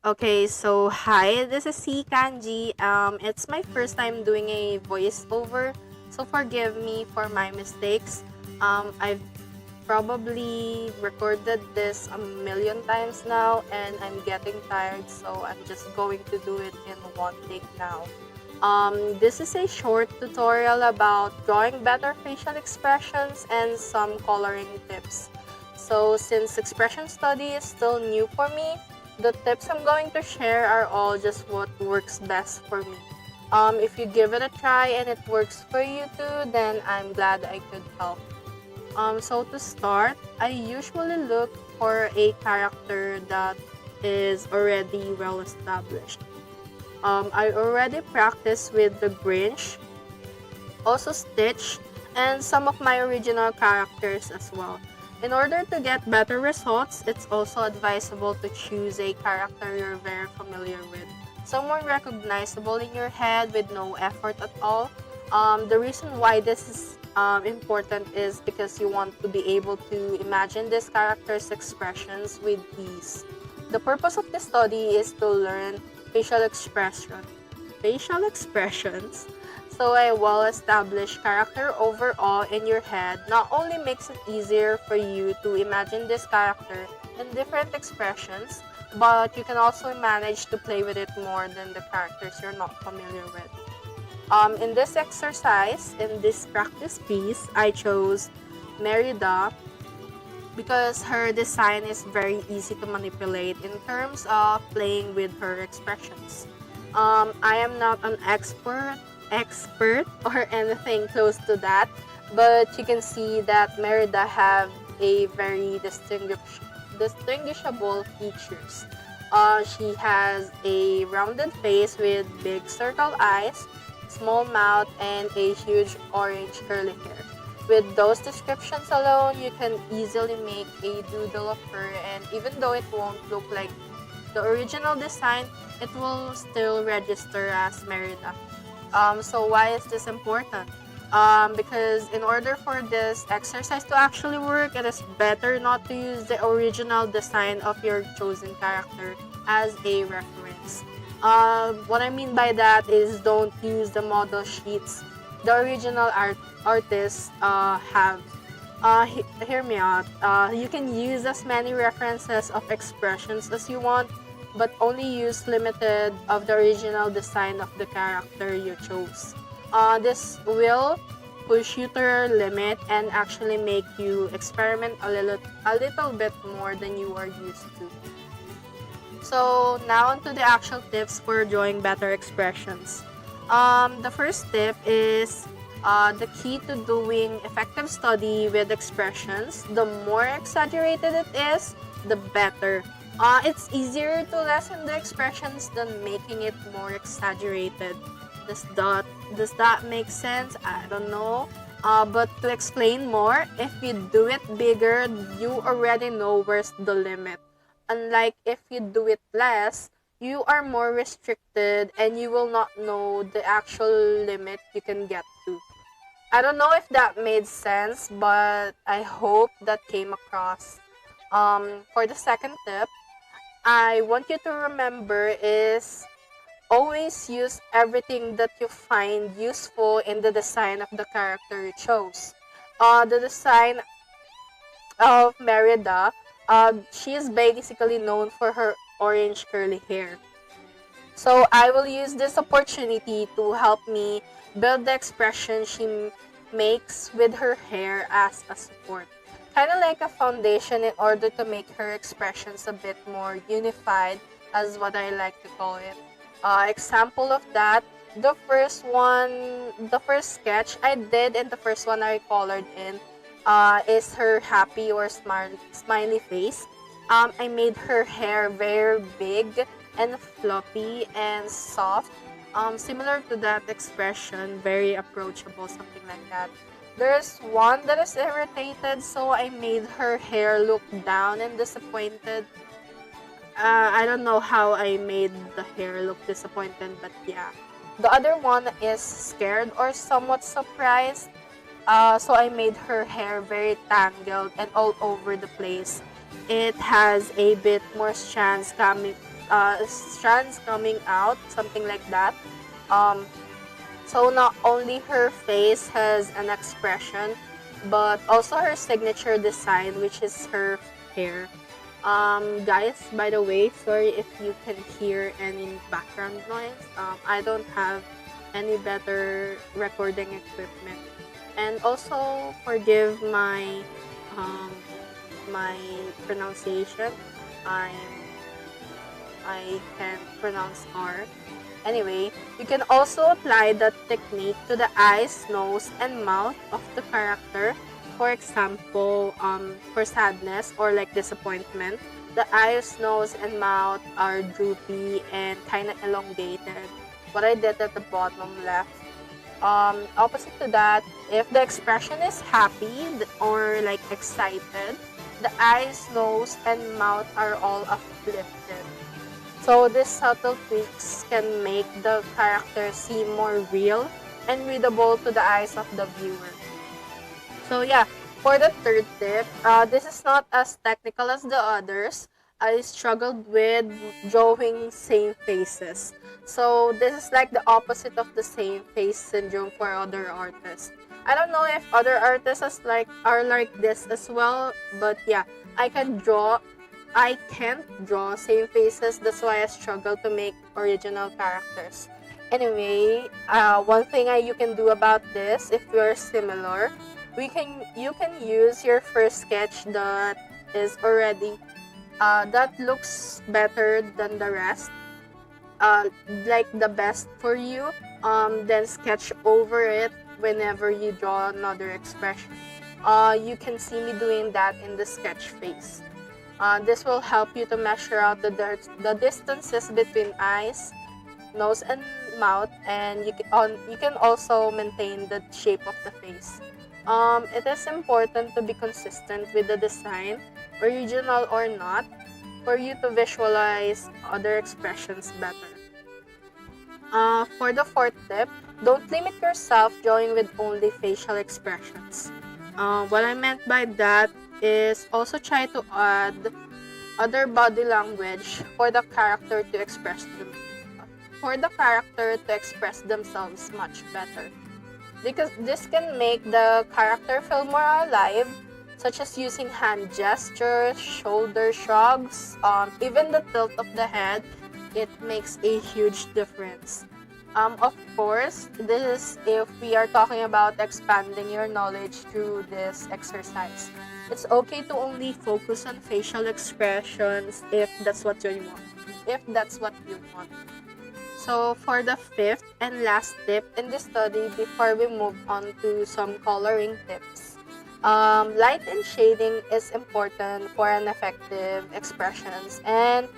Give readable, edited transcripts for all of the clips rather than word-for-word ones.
Okay, so hi, this is C Kanji. It's my first time doing a voiceover, so forgive me for my mistakes. I've probably recorded this a million times now, and I'm getting tired, so I'm just going to do it in one take now. This is a short tutorial about drawing better facial expressions and some coloring tips. So, since expression study is still new for me, the tips I'm going to share are all just what works best for me. If you give it a try and it works for you too, then I'm glad I could help. So to start, I usually look for a character that is already well established. I already practiced with the Grinch, also Stitch, and some of my original characters as well. In order to get better results, it's also advisable to choose a character you're very familiar with. Someone recognizable in your head with no effort at all. The reason why this is important is because you want to be able to imagine this character's expressions with ease. The purpose of the study is to learn facial expression, facial expressions. So a well-established character overall in your head not only makes it easier for you to imagine this character in different expressions, but you can also manage to play with it more than the characters you're not familiar with. In this exercise, in this practice piece, I chose Merida because her design is very easy to manipulate in terms of playing with her expressions. I am not an expert or anything close to that, but you can see that Merida have a very distinguishable features. She has a rounded face with big circle eyes, small mouth, and a huge orange curly hair. With those descriptions alone, you can easily make a doodle of her, and even though it won't look like the original design, it will still register as Merida. So why is this important? Because in order for this exercise to actually work, it is better not to use the original design of your chosen character as a reference. What I mean by that is don't use the model sheets the original artists have. Hear me out. You can use as many references of expressions as you want, but only use limited of the original design of the character you chose. This will push you to your limit and actually make you experiment a little bit more than you are used to. So now onto the actual tips for drawing better expressions. The first tip is the key to doing effective study with expressions. The more exaggerated it is, the better. It's easier to lessen the expressions than making it more exaggerated. Does that make sense? I don't know. But to explain more, if you do it bigger, you already know where's the limit. Unlike if you do it less, you are more restricted and you will not know the actual limit you can get to. I don't know if that made sense, but I hope that came across. For the second tip, I want you to remember is always use everything that you find useful in the design of the character you chose. The design of Merida, she is basically known for her orange curly hair. So I will use this opportunity to help me build the expression she makes with her hair as a support. Kind of like a foundation in order to make her expressions a bit more unified, as what I like to call it. Example of that, the first sketch I did and the first one I colored in is her happy or smiley face. I made her hair very big and fluffy and soft. Similar to that expression, very approachable, something like that. There's one that is irritated, so I made her hair look down and disappointed. I don't know how I made the hair look disappointed, but yeah. The other one is scared or somewhat surprised. So I made her hair very tangled and all over the place. it has a bit more strands coming out, something like that. Um, so not only her face has an expression, but also her signature design, which is her hair. Guys, by the way, sorry if you can hear any background noise. I don't have any better recording equipment, and also forgive um, my pronunciation. I'm I can't pronounce R. Anyway, you can also apply that technique to the eyes, nose, and mouth of the character. For example, for sadness or like disappointment, the eyes, nose, and mouth are droopy and kind of elongated. What I did at the bottom left. Opposite to that, if the expression is happy or like excited, the eyes, nose, and mouth are all uplifted. So these subtle tweaks can make the character seem more real and readable to the eyes of the viewer. So yeah, for the third tip, this is not as technical as the others. I struggled with drawing same faces. So this is like the opposite of the same face syndrome for other artists. I don't know if other artists are like this as well, but yeah, I can draw I can't draw same faces. That's why I struggle to make original characters. Anyway, one thing you can do about this, if you're similar, you can use your first sketch that is already that looks better than the rest, like the best for you. Then sketch over it whenever you draw another expression. You can see me doing that in the sketch phase. This will help you to measure out the distances between eyes, nose, and mouth, and you can also maintain the shape of the face. It is important to be consistent with the design, original or not, for you to visualize other expressions better. For the fourth tip, don't limit yourself drawing with only facial expressions. What I meant by that is also try to add other body language for the character to express themselves much better. Because this can make the character feel more alive, such as using hand gestures, shoulder shrugs, even the tilt of the head. It makes a huge difference. Of course, this is if we are talking about expanding your knowledge through this exercise. It's okay to only focus on facial expressions if that's what you want. If that's what you want. So for the fifth and last tip in this study, before we move on to some coloring tips, light and shading is important for an effective expressions, and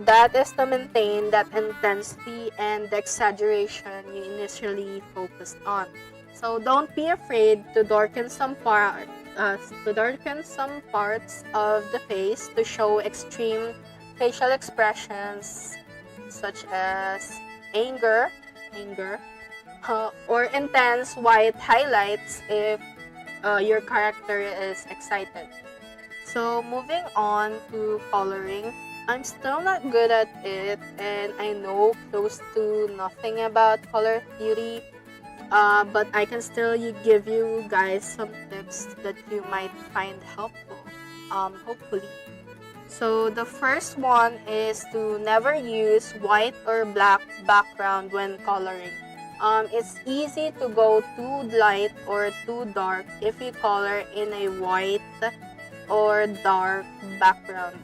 that is to maintain that intensity and the exaggeration you initially focused on. So don't be afraid to darken some parts of the face to show extreme facial expressions such as anger, or intense white highlights if your character is excited. So moving on to coloring, I'm still not good at it, and I know close to nothing about color theory, but I can still give you guys some tips that you might find helpful, hopefully. So the first one is to never use white or black background when coloring. It's easy to go too light or too dark if you color in a white or dark background.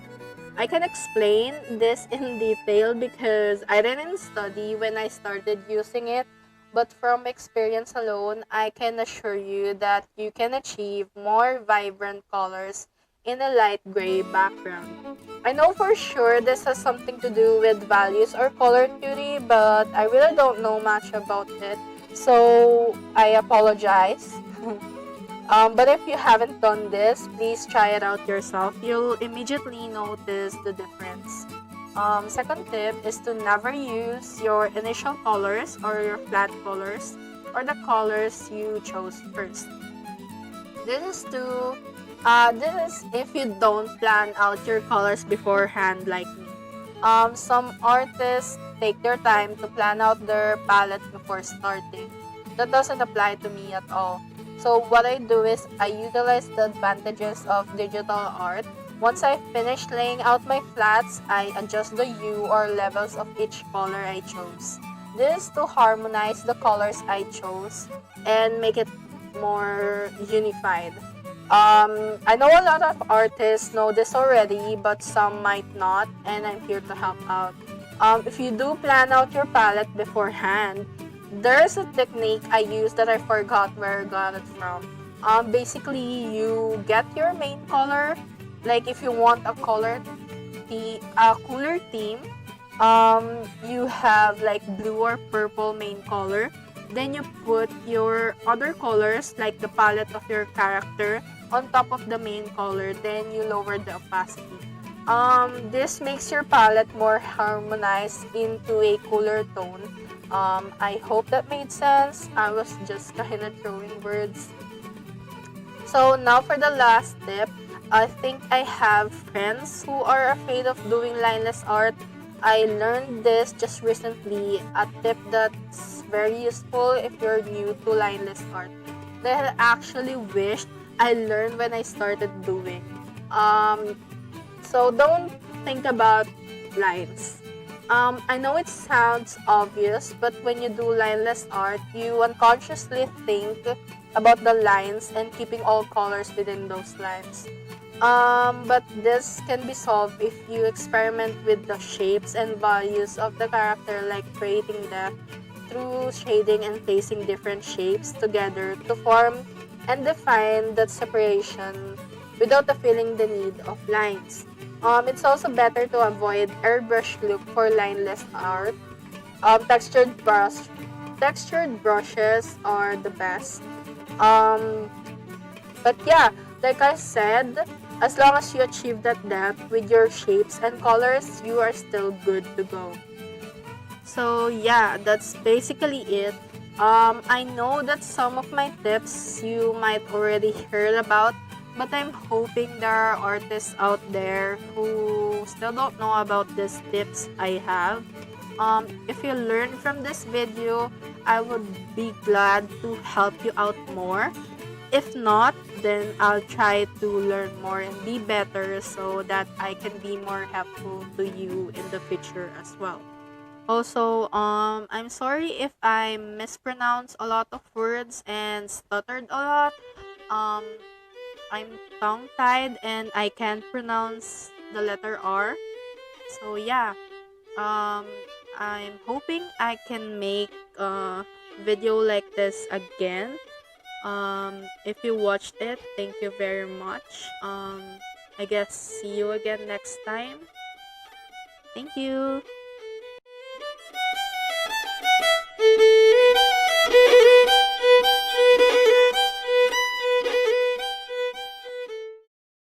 I can explain this in detail because I didn't study when I started using it, but from experience alone, I can assure you that you can achieve more vibrant colors in a light gray background. I know for sure this has something to do with values or color theory, but I really don't know much about it, so I apologize. But if you haven't done this, please try it out yourself. You'll immediately notice the difference. Second tip is to never use your initial colors or your flat colors or the colors you chose first. This is to This is if you don't plan out your colors beforehand like me. Some artists take their time to plan out their palette before starting. That doesn't apply to me at all. So what I do is I utilize the advantages of digital art. Once I finish laying out my flats, I adjust the hue or levels of each color I chose. This to harmonize the colors I chose and make it more unified. I know a lot of artists know this already, but some might not, and I'm here to help out. If you do plan out your palette beforehand, there's a technique I use that I forgot where I got it from. Basically, you get your main color. Like if you want a cooler theme, you have like blue or purple main color. Then you put your other colors like the palette of your character on top of the main color. Then you lower the opacity. This makes your palette more harmonized into a cooler tone. I hope that made sense. I was just kind of throwing words. So now for the last tip. I think I have friends who are afraid of doing lineless art. I learned this just recently, a tip that's very useful if you're new to lineless art that I actually wished I learned when I started doing. Um, so don't think about lines. I know it sounds obvious, but when you do lineless art, you unconsciously think about the lines and keeping all colors within those lines. But this can be solved if you experiment with the shapes and values of the character, like creating depth through shading and placing different shapes together to form and define that separation without feeling the need of lines. It's also better to avoid airbrush look for lineless art. Textured brushes are the best. Um, but yeah, like I said, as long as you achieve that depth with your shapes and colors, you are still good to go. So yeah, that's basically it. I know that some of my tips you might already heard about, but I'm hoping there are artists out there who still don't know about these tips I have. If you learn from this video, I would be glad to help you out more. If not, then I'll try to learn more and be better so that I can be more helpful to you in the future as well. Also, I'm sorry if I mispronounce a lot of words and stuttered a lot. Um, I'm tongue-tied and I can't pronounce the letter R. So yeah, um, I'm hoping I can make a video like this again. If you watched it, thank you very much. I guess see you again next time. Thank you.